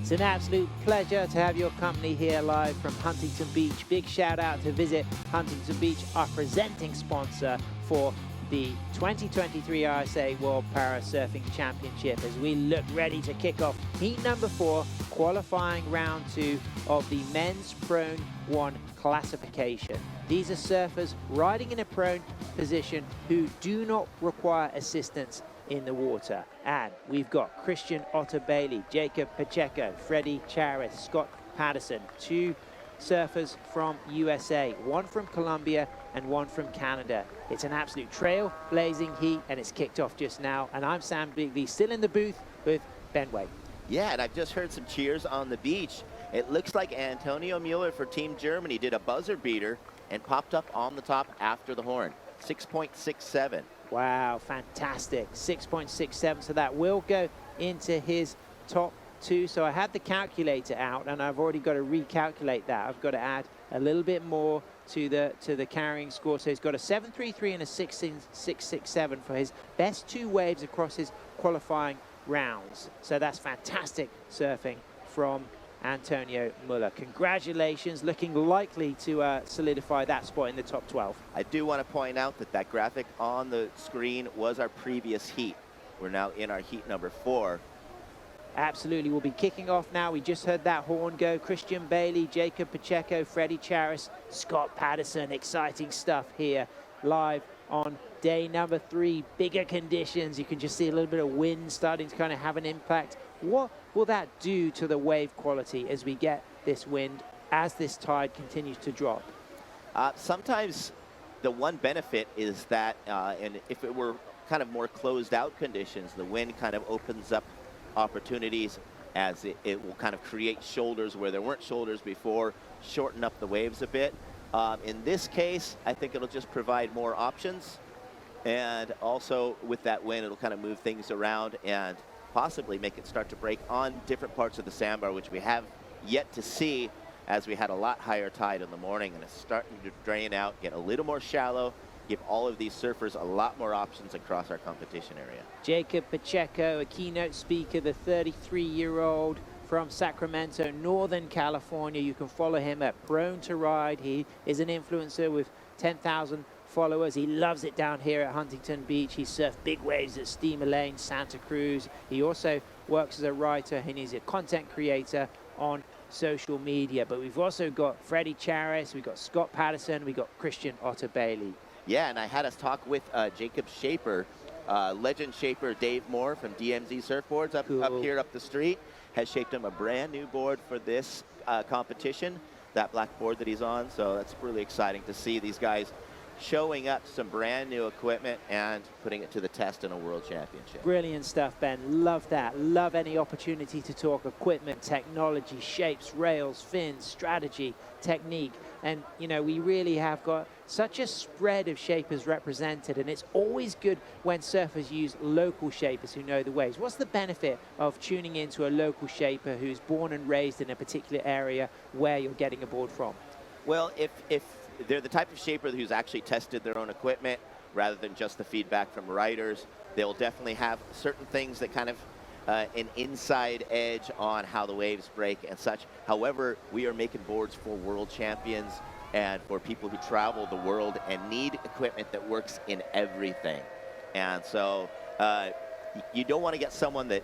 It's an absolute pleasure to have your company here live from Huntington Beach. Big shout out to Visit Huntington Beach, our presenting sponsor for the 2023 RSA World Para Surfing Championship, as we look ready to kick off heat number 4, qualifying round 2 of the men's prone 1 classification. These are surfers riding in a prone position who do not require assistance in the water. And we've got Christian Otter-Bailey, Jacob Pacheco, Freddie Charis, Scott Patterson, 2 surfers from USA, 1 from Colombia and 1 from Canada. It's an absolute trail-blazing heat, and it's kicked off just now. And I'm Sam Bigley, still in the booth with Ben Way. Yeah, and I've just heard some cheers on the beach. It looks like Antonio Mueller for Team Germany did a buzzer beater and popped up on the top after the horn. 6.67. Wow, fantastic. 6.67, so that will go into his top 2. So I had the calculator out, and I've already got to recalculate that. I've got to add a little bit more to the carrying score. So he's got a 7.33 and a 6.67 for his best 2 waves across his qualifying rounds. So that's fantastic surfing from Antonio Mueller. Congratulations, looking likely to solidify that spot in the top 12. I do want to point out that that graphic on the screen was our previous heat. We're now in our heat number 4. Absolutely, we'll be kicking off now. We just heard that horn go. Christian Bailey, Jacob Pacheco, Freddie Charis, Scott Patterson. Exciting stuff here live on day number 3. Bigger conditions. You can just see a little bit of wind starting to kind of have an impact. What will that do to the wave quality as we get this wind, as this tide continues to drop? Sometimes the one benefit is that, and if it were kind of more closed out conditions, the wind kind of opens up opportunities, as it will kind of create shoulders where there weren't shoulders before, shorten up the waves a bit. In this case, I think it'll just provide more options, and also with that wind, it'll kind of move things around and possibly make it start to break on different parts of the sandbar, which we have yet to see, as we had a lot higher tide in the morning, and it's starting to drain out, get a little more shallow, give all of these surfers a lot more options across our competition area. Jacob Pacheco, a keynote speaker, the 33-year-old from Sacramento, Northern California. You can follow him at Prone to Ride. He is an influencer with 10,000 followers. He loves it down here at Huntington Beach. He surfed big waves at Steamer Lane, Santa Cruz. He also works as a writer, and he's a content creator on social media. But we've also got Freddie Charis, we've got Scott Patterson, we've got Christian Otter-Bailey. Yeah, and I had us talk with Jacob Shaper, legend shaper Dave Moore from DMZ Surfboards up here up the street, has shaped him a brand new board for this competition, that black board that he's on. So that's really exciting to see these guys showing up some brand new equipment and putting it to the test in a world championship. Brilliant stuff, Ben. Love that. Love any opportunity to talk equipment, technology, shapes, rails, fins, strategy, technique. And, you know, we really have got such a spread of shapers represented, and it's always good when surfers use local shapers who know the waves. What's the benefit of tuning into a local shaper who's born and raised in a particular area where you're getting a board from? Well, if they're the type of shaper who's actually tested their own equipment rather than just the feedback from riders, they'll definitely have certain things that kind of an inside edge on how the waves break and such. However, we are making boards for world champions and for people who travel the world and need equipment that works in everything. And so you don't want to get someone that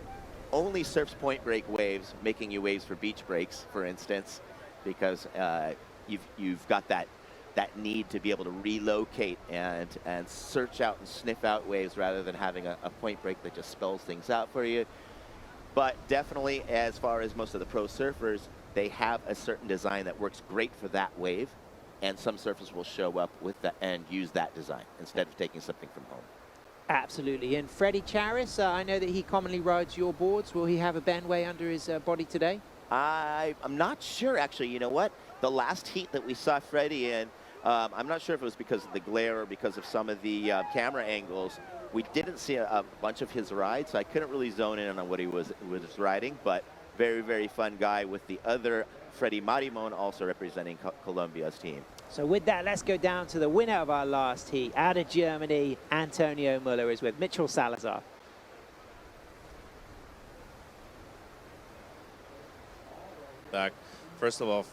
only surfs point break waves, making you waves for beach breaks, for instance, because you've got that need to be able to relocate and search out and sniff out waves rather than having a point break that just spells things out for you. But definitely, as far as most of the pro surfers, they have a certain design that works great for that wave, and some surfers will show up with that and use that design instead of taking something from home. Absolutely. And Freddie Charis, I know that he commonly rides your boards. Will he have a Benway under his body today? I'm not sure, actually. You know what? The last heat that we saw Freddie in, I'm not sure if it was because of the glare or because of some of the camera angles. We didn't see a bunch of his rides, so I couldn't really zone in on what he was riding, but very, very fun guy with the other Freddie Marimon also representing Colombia's team. So with that, let's go down to the winner of our last heat. Out of Germany, Antonio Mueller is with Mitchell Salazar. back. First of all,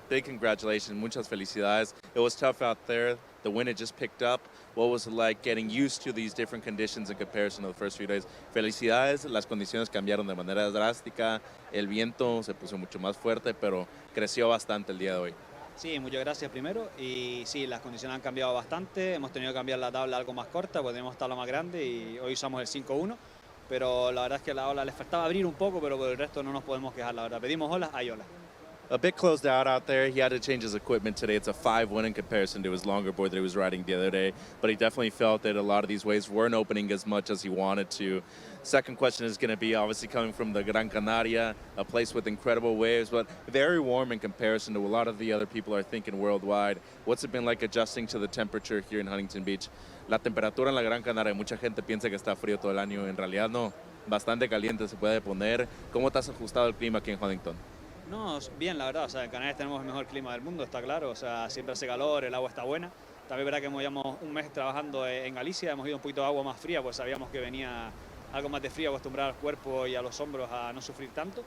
big congratulations, muchas felicidades. It was tough out there. The wind had just picked up. What was it like getting used to these different conditions in comparison to the first few days? Felicidades, las condiciones cambiaron de manera drástica, el viento se puso mucho más fuerte, pero creció bastante el día de hoy. Sí, muchas gracias primero. Y sí, las condiciones han cambiado bastante. Hemos tenido que cambiar la tabla algo más corta, porque tenemos tabla más grande y hoy usamos el 5-1. Pero la verdad es que la ola les faltaba abrir un poco, pero por el resto no nos podemos quejar, la verdad. Pedimos olas, hay olas. A bit closed out there. He had to change his equipment today. It's a 5-1 in comparison to his longer board that he was riding the other day. But he definitely felt that a lot of these waves weren't opening as much as he wanted to. Second question is going to be obviously coming from the Gran Canaria, a place with incredible waves, but very warm in comparison to a lot of the other people are thinking worldwide. What's it been like adjusting to the temperature here in Huntington Beach? La temperatura en la Gran Canaria, mucha gente piensa que está frío todo el año. En realidad no, bastante caliente se puede poner. ¿Cómo te has ajustado el clima aquí en Huntington? No, bien, la verdad. O sea, en Canarias tenemos el mejor clima del mundo, está claro. O sea, siempre hace calor, el agua está buena. También es verdad que llevamos un mes trabajando en Galicia, hemos ido un poquito de agua más fría, pues sabíamos que venía algo más de frío, acostumbrar al cuerpo y a los hombros a no sufrir tanto.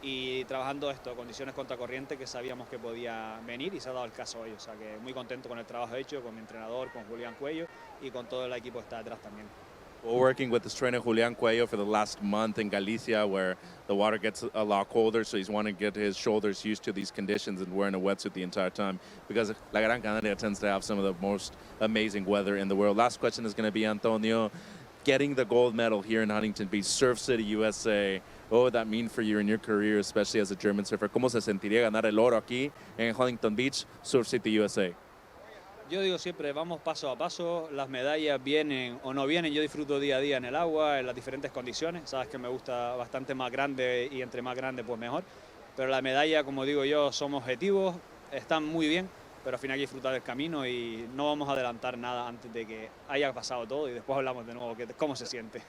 Y trabajando condiciones contracorriente que sabíamos que podía venir y se ha dado el caso hoy. O sea, que muy contento con el trabajo hecho, con mi entrenador, con Julián Cuello y con todo el equipo que está detrás también. We're working with his trainer Julián Cuello for the last month in Galicia, where the water gets a lot colder, so he's wanting to get his shoulders used to these conditions and wearing a wetsuit the entire time, because La Gran Canaria tends to have some of the most amazing weather in the world. Last question is going to be, Antonio, getting the gold medal here in Huntington Beach, Surf City, USA. What would that mean for you in your career, especially as a German surfer? ¿Cómo se sentiría ganar el oro aquí en Huntington Beach, Surf City, USA? Yo digo siempre, vamos paso a paso, las medallas vienen o no vienen, yo disfruto día a día en el agua, en las diferentes condiciones, sabes que me gusta bastante más grande y entre más grande pues mejor, pero la medalla, como digo yo, son objetivos, están muy bien, pero al final hay que disfrutar del camino y no vamos a adelantar nada antes de que haya pasado todo y después hablamos de nuevo cómo se siente.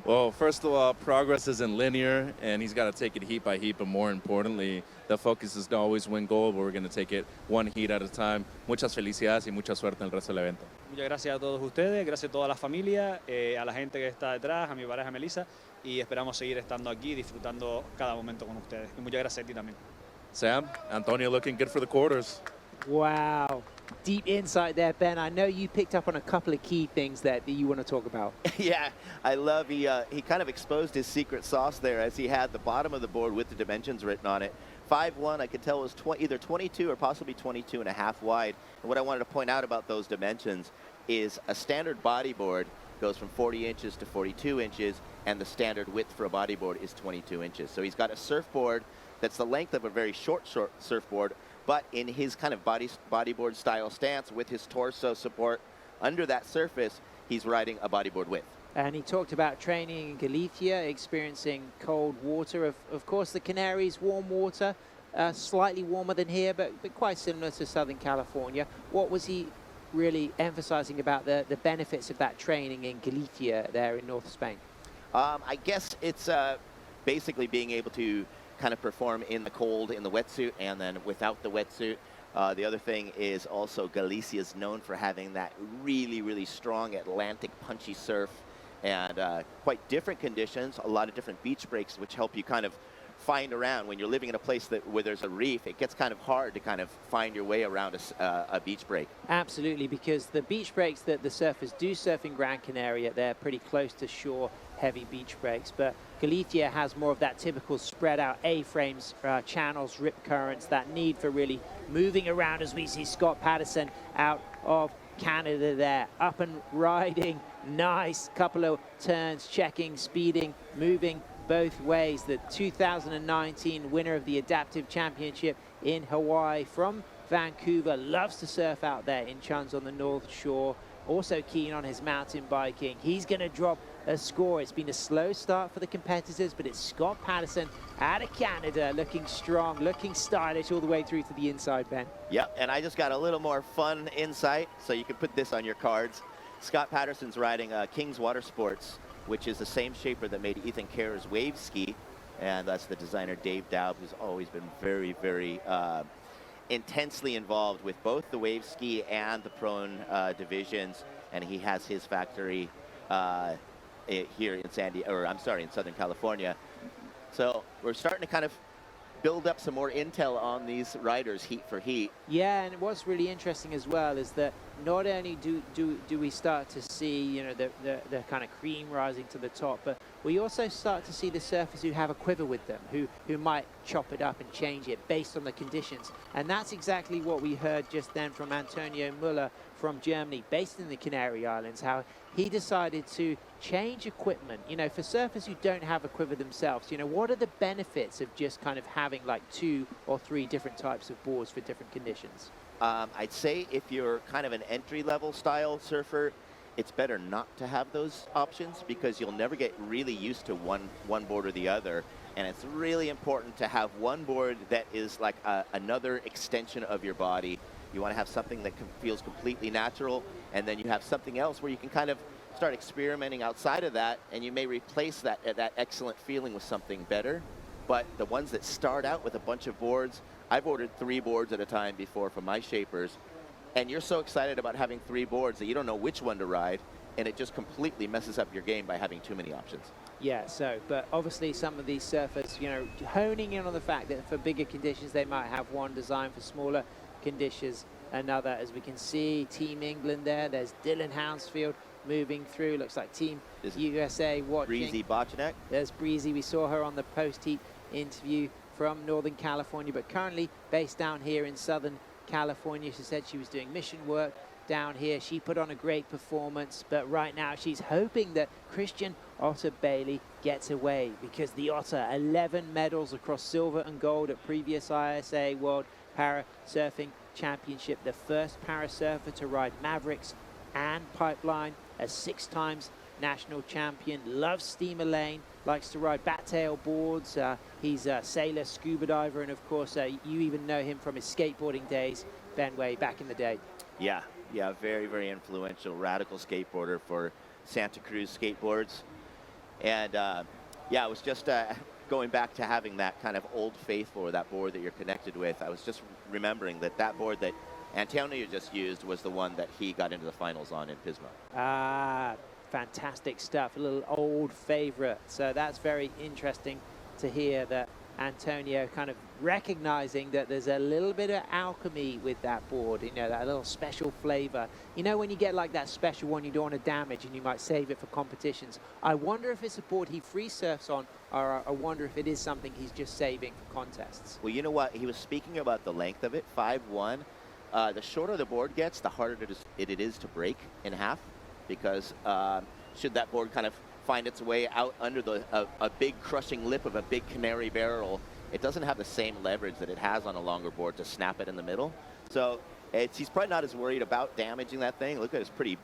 Well, first of all, progress isn't linear, and he's got to take it heat by heat, but more importantly, the focus is to always win gold, but we're going to take it one heat at a time. Muchas felicidades y mucha suerte en el resto del evento. Muchas gracias a todos ustedes, gracias a toda la familia, a la gente que está detrás, a mi pareja Melissa, y esperamos seguir estando aquí disfrutando cada momento con ustedes. Y muchas gracias a ti también. Sam, Antonio looking good for the quarters. Wow. Deep insight there, Ben. I know you picked up on a couple of key things that you want to talk about. Yeah, I love he kind of exposed his secret sauce there as he had the bottom of the board with the dimensions written on it. 5'1", I could tell was either 22 or possibly 22 and a half wide. And what I wanted to point out about those dimensions is a standard bodyboard goes from 40 inches to 42 inches, and the standard width for a bodyboard is 22 inches. So he's got a surfboard that's the length of a very short surfboard, but in his kind of bodyboard style stance with his torso support under that surface, he's riding a bodyboard width. And he talked about training in Galicia, experiencing cold water. Of course, the Canaries, warm water, slightly warmer than here, but quite similar to Southern California. What was he really emphasizing about the benefits of that training in Galicia there in North Spain? I guess it's basically being able to kind of perform in the cold in the wetsuit and then without the wetsuit. The other thing is also Galicia is known for having that really, really strong Atlantic punchy surf and quite different conditions, a lot of different beach breaks, which help you kind of find around. When you're living in a place where there's a reef, it gets kind of hard to kind of find your way around a beach break. Absolutely, because the beach breaks that the surfers do surf in Gran Canaria, they're pretty close to shore heavy beach breaks, but Galicia has more of that typical spread out A-frames, channels, rip currents, that need for really moving around, as we see Scott Patterson out of Canada there, up and riding, nice couple of turns, checking, speeding, moving both ways. The 2019 winner of the Adaptive Championship in Hawaii from Vancouver, loves to surf out there in Chun's on the North Shore, also keen on his mountain biking. He's going to drop a score. It's been a slow start for the competitors, but it's Scott Patterson out of Canada, looking strong, looking stylish all the way through to the inside, Ben. Yep, and I just got a little more fun insight, so you can put this on your cards. Scott Patterson's riding King's Water Sports, which is the same shaper that made Ethan Kerr's wave ski, and that's the designer Dave Dowd, who's always been very, very intensely involved with both the wave ski and the prone divisions, and he has his factory here in in Southern California. So we're starting to kind of build up some more intel on these riders heat for heat. Yeah, and what's really interesting as well is that not only do we start to see, you know, the kind of cream rising to the top, but we also start to see the surfers who have a quiver with them, who might chop it up and change it based on the conditions. And that's exactly what we heard just then from Antonio Müller from Germany, based in the Canary Islands, how he decided to change equipment. You know, for surfers who don't have a quiver themselves, you know, what are the benefits of just kind of having like 2 or 3 different types of boards for different conditions? I'd say if you're kind of an entry-level style surfer, it's better not to have those options because you'll never get really used to one board or the other. And it's really important to have one board that is like another extension of your body. You want to have something that feels completely natural, and then you have something else where you can kind of start experimenting outside of that, and you may replace that excellent feeling with something better. But the ones that start out with a bunch of boards, I've ordered 3 boards at a time before from my shapers, and you're so excited about having 3 boards that you don't know which one to ride, and it just completely messes up your game by having too many options. Yeah, so, but obviously some of these surfers, you know, honing in on the fact that for bigger conditions, they might have one design, for smaller conditions, another. As we can see, Team England there, there's Dylan Hounsfield moving through, looks like Team USA watching. Breezy Botchnek. There's Breezy, we saw her on the post-heat interview from Northern California, but currently based down here in Southern California. She said she was doing mission work down here. She put on a great performance, but right now she's hoping that Christian Otter Bailey gets away, because the Otter, 11 medals across silver and gold at previous ISA World Para Surfing Championship, the first para surfer to ride Mavericks and Pipeline, a 6 times national champion, loves steamer lane, likes to ride bat-tail boards. He's a sailor, scuba diver, and of course you even know him from his skateboarding days, Ben, way back in the day. Yeah, very, very influential, radical skateboarder for Santa Cruz skateboards. And yeah, I was just going back to having that kind of old faithful, or that board that you're connected with. I was just remembering that board that Antonio just used was the one that he got into the finals on in Pismo. Ah, fantastic stuff, a little old favorite. So that's very interesting to hear that Antonio kind of recognizing that there's a little bit of alchemy with that board, you know, that little special flavor. You know, when you get like that special one you don't want to damage and you might save it for competitions. I wonder if it's a board he free surfs on, or I wonder if it is something he's just saving for contests. Well, you know what? He was speaking about the length of it, 5'1". The shorter the board gets, the harder it is to break in half, because should that board kind of find its way out under a big crushing lip of a big canary barrel, it doesn't have the same leverage that it has on a longer board to snap it in the middle. So he's probably not as worried about damaging that thing. Look at it, it's pretty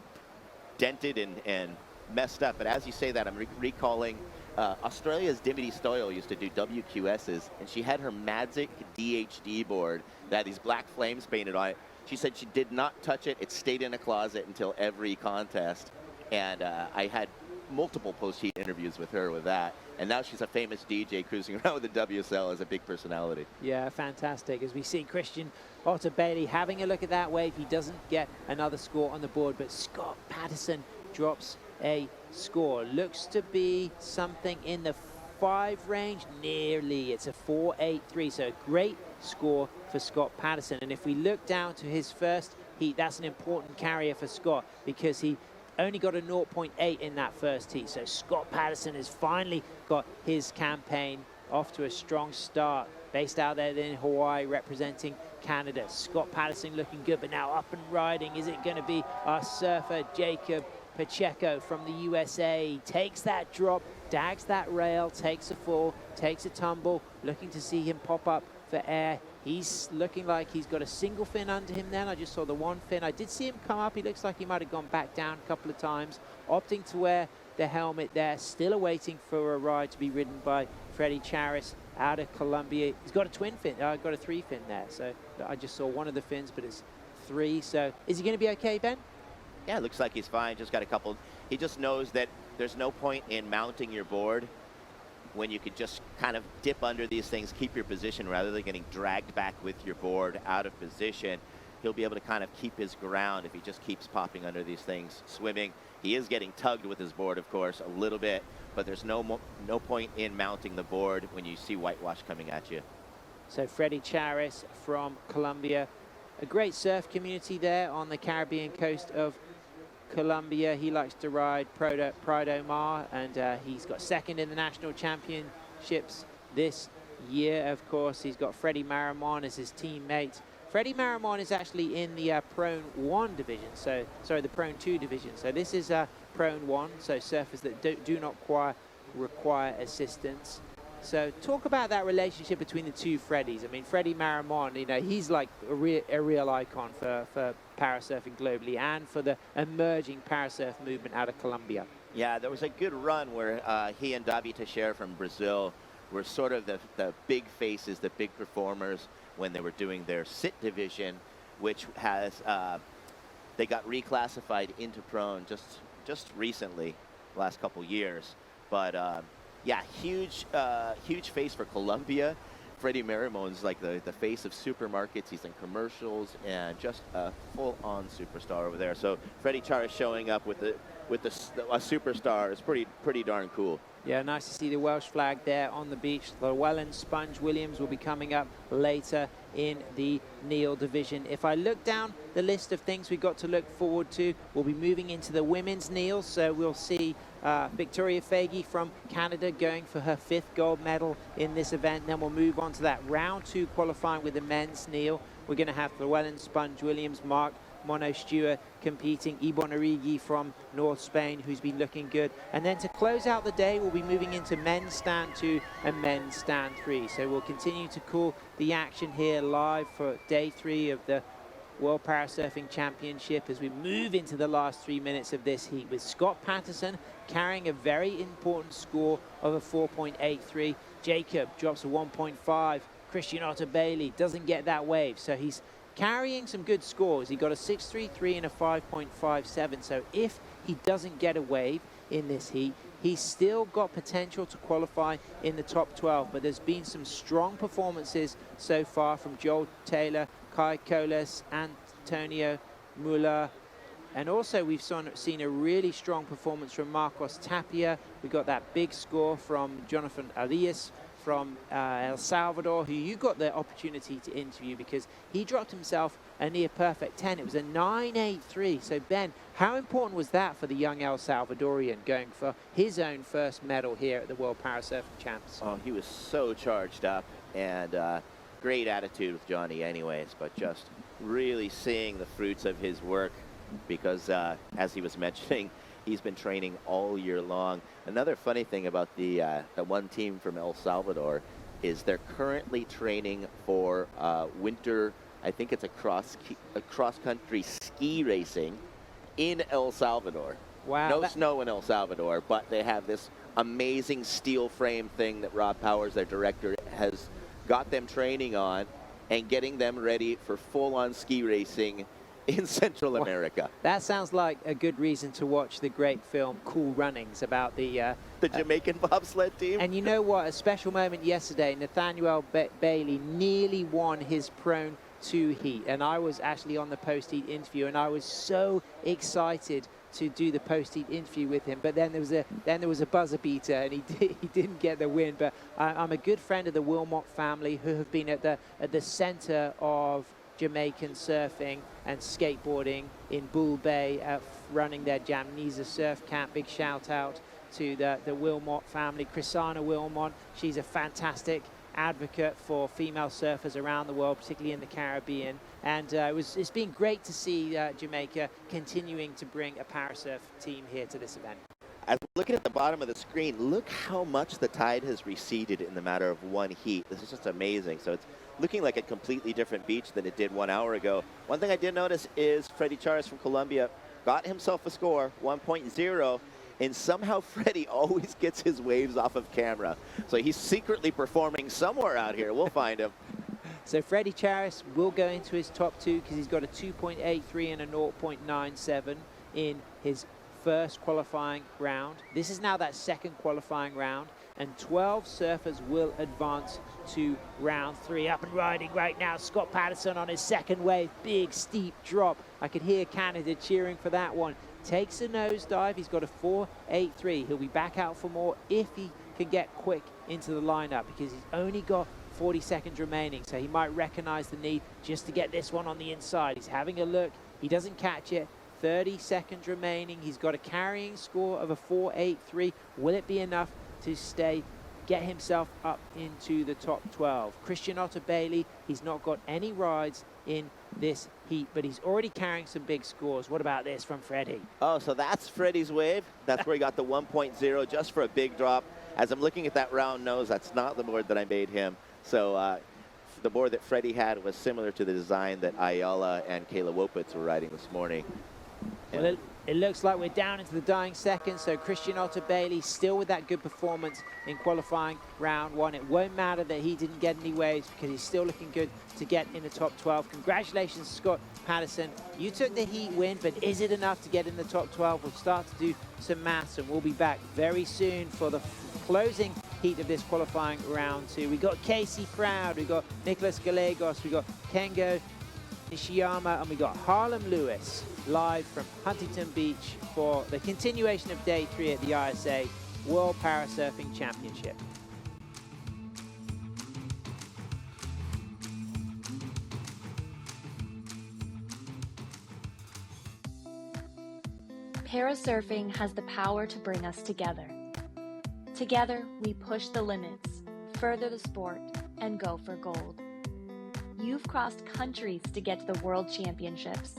dented and messed up. But as you say that, I'm recalling Australia's Dimity Stoyle used to do WQSs, and she had her Magic DHD board that had these black flames painted on it. She said she did not touch it. It stayed in a closet until every contest. And I had multiple post-heat interviews with her with that, and now she's a famous DJ cruising around with the WSL as a big personality. Yeah, fantastic. As we see Christian Otter Bailey having a look at that wave, he doesn't get another score on the board, but Scott Patterson drops a score. Looks to be something in the 5 range, nearly. It's a 4.83, so a great score for Scott Patterson. And if we look down to his first heat, that's an important carrier for Scott, because he only got a 0.8 in that first heat. So Scott Patterson has finally got his campaign off to a strong start, based out there in Hawaii representing Canada. Scott Patterson looking good, but now up and riding. Is it going to be our surfer Jacob Pacheco from the USA? Takes that drop, dags that rail, takes a fall, takes a tumble, looking to see him pop up for air. He's looking like he's got a single fin under him then. I just saw the one fin. I did see him come up. He looks like he might have gone back down a couple of times, opting to wear the helmet there, still awaiting for a ride to be ridden by Freddie Charis out of Colombia. He's got a twin fin. Got a 3 fin there. So I just saw one of the fins, but it's 3. So is he going to be okay, Ben? Yeah, it looks like he's fine. Just got a couple. He just knows that there's no point in mounting your board when you could just kind of dip under these things, keep your position rather than getting dragged back with your board out of position. He'll be able to kind of keep his ground if he just keeps popping under these things, swimming. He is getting tugged with his board, of course, a little bit, but there's no point in mounting the board when you see whitewash coming at you. So Freddie Charis from Colombia. A great surf community there on the Caribbean coast of Colombia. He likes to ride Prado Mar, and he's got second in the national championships this year. Of course, he's got Freddie Maramon as his teammate. Freddie Maramon is actually in the Prone 1 division, so sorry, the Prone 2 division. So this is Prone 1, so surfers that do not require assistance. So talk about that relationship between the two Freddies. I mean, Freddie Maramon, you know, he's like a real icon for parasurfing globally and for the emerging parasurf movement out of Colombia. Yeah, there was a good run where he and Davi Teixeira from Brazil were sort of the big faces, the big performers when they were doing their sit division, which has they got reclassified into prone just recently, last couple years. But yeah, huge face for Colombia. Freddie Maramon's like the face of supermarkets. He's in commercials and just a full-on superstar over there. So Freddie Charis showing up with a superstar is pretty darn cool. Yeah, nice to see the Welsh flag there on the beach. Llewellyn Sponge Williams will be coming up later in the Neil division. If I look down the list of things we've got to look forward to, we'll be moving into the women's Neil. So we'll see Victoria Fagey from Canada going for her 5th gold medal in this event. Then we'll move on to that round 2 qualifying with the men's Neil. We're going to have Llewellyn Sponge Williams, Mark Mono Stewart competing, Ibon Origi from North Spain, who's been looking good. And then to close out the day, we'll be moving into men's stand 2 and men's stand 3. So we'll continue to call the action here live for day 3 of the World Parasurfing Championship as we move into the last 3 minutes of this heat, with Scott Patterson carrying a very important score of a 4.83. Jacob drops a 1.5. Christian Otter Bailey doesn't get that wave, so he's carrying some good scores. He got a 6.33 and a 5.57. So if he doesn't get a wave in this heat, he's still got potential to qualify in the top 12. But there's been some strong performances so far from Joel Taylor, Kai Colas, Antonio Muller. And also we've seen a really strong performance from Marcos Tapia. We got that big score from Jonathan Arias from El Salvador, who you got the opportunity to interview because he dropped himself a near perfect 10. It was a 9.83. So Ben, how important was that for the young El Salvadorian going for his own first medal here at the World Parasurfing Champs? Oh, he was so charged up, and great attitude with Johnny anyways, but just really seeing the fruits of his work because as he was mentioning, he's been training all year long. Another funny thing about the one team from El Salvador is they're currently training for winter, I think it's a cross-country ski racing in El Salvador. Wow. No snow in El Salvador, but they have this amazing steel frame thing that Rob Powers, their director, has got them training on and getting them ready for full-on ski racing in Central America. That sounds like a good reason to watch the great film Cool Runnings about the Jamaican bobsled team. And you know what? A special moment yesterday, Nathaniel Bailey nearly won his Prone 2 heat, and I was actually on the post-heat interview, and I was so excited to do the post-heat interview with him. But then there was a buzzer beater, and he didn't get the win. But I'm a good friend of the Wilmot family, who have been at the center of Jamaican surfing and skateboarding in Bull Bay, running their Jamnesa surf camp. Big shout out to the Wilmot family. Chrisana Wilmot, she's a fantastic advocate for female surfers around the world, particularly in the Caribbean. And it's been great to see Jamaica continuing to bring a parasurf team here to this event. As we're looking at the bottom of the screen, look how much the tide has receded in the matter of one heat. This is just amazing. So it's looking like a completely different beach than it did 1 hour ago. One thing I did notice is Freddie Charis from Colombia got himself a score, 1.0, and somehow Freddie always gets his waves off of camera. So he's secretly performing somewhere out here. We'll find him. So Freddie Charis will go into his top 2 because he's got a 2.83 and a 0.97 in his first qualifying round. This is now that second qualifying round, and 12 surfers will advance to round 3. Up and riding right now, Scott Patterson on his second wave. Big steep drop. I could hear Canada cheering for that one. Takes a nosedive. He's got a 4.83. He'll be back out for more if he can get quick into the lineup, because he's only got 40 seconds remaining, so he might recognize the need just to get this one on the inside. He's having a look. He doesn't catch it. 30 seconds remaining. He's got a carrying score of a 4.83. Will it be enough to get himself up into the top 12? Christian Otter-Bailey, he's not got any rides in this heat, but he's already carrying some big scores. What about this from Freddie? Oh, so that's Freddie's wave. That's where he got the 1.0 just for a big drop. As I'm looking at that round nose, that's not the board that I made him. So the board that Freddie had was similar to the design that Ayala and Kayla Wopitz were riding this morning. Well, it looks like we're down into the dying seconds, so Christian Otter-Bailey still with that good performance in qualifying round 1. It won't matter that he didn't get any waves because he's still looking good to get in the top 12. Congratulations, Scott Patterson. You took the heat win, but is it enough to get in the top 12? We'll start to do some maths, and we'll be back very soon for the closing heat of this qualifying round 2. We got Casey Proud, we got Nicholas Gallegos, we got Kengo Nishiyama, and we got Harlem Lewis live from Huntington Beach for the continuation of day 3 at the ISA World Parasurfing Championship. Parasurfing has the power to bring us together. Together, we push the limits, further the sport, and go for gold. You've crossed countries to get to the World Championships.